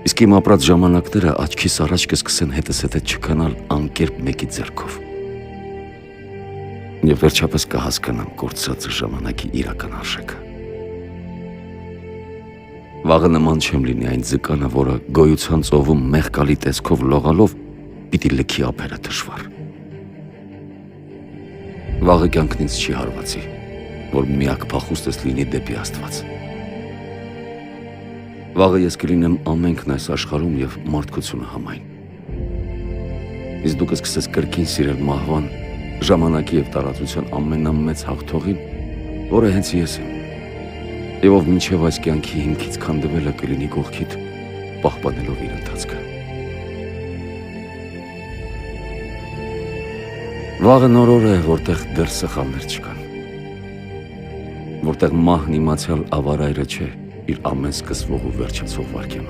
Իսկ իմ ապրած ժամանակները աչքիս առաջ կսկսեն հետս հետ չքանալ անկերպ մեկի ձեռքով։ Եվ վերջապես կհասկանամ կորցրած ժամանակի իրական արժեքը։ Վաղը նման չեմ լինի այն ձկանը, որը գոյության ծովում մեղկալի տեսքով լողալով պիտի լքի ափերը թշվառ։ Վաղը կյանքն ինձ չի հարվածի, որ միակ փախուստս լինի դեպի Աստված։ Վաղը ես կլինեմ ամենքն այս աշխարհում և մարդկությունը համայն։ Իսկ դու կսկսես կրկին սիրել մահվան, ժամանակի և տարածության ամենամեծ հաղթողին, որը հենց ես եմ, և ով մինչև այս կյանքի հիմքից քանդվելը կլինի կողքիդ, պահպանելով իր ընթացքը։ Վաղը նոր օր է, որտեղ դեռ սխալներ չկան, որտեղ մահն իմացյալ ավարայրը չէ իր ամեն սկսվող ու վերջացող վայրկյանում։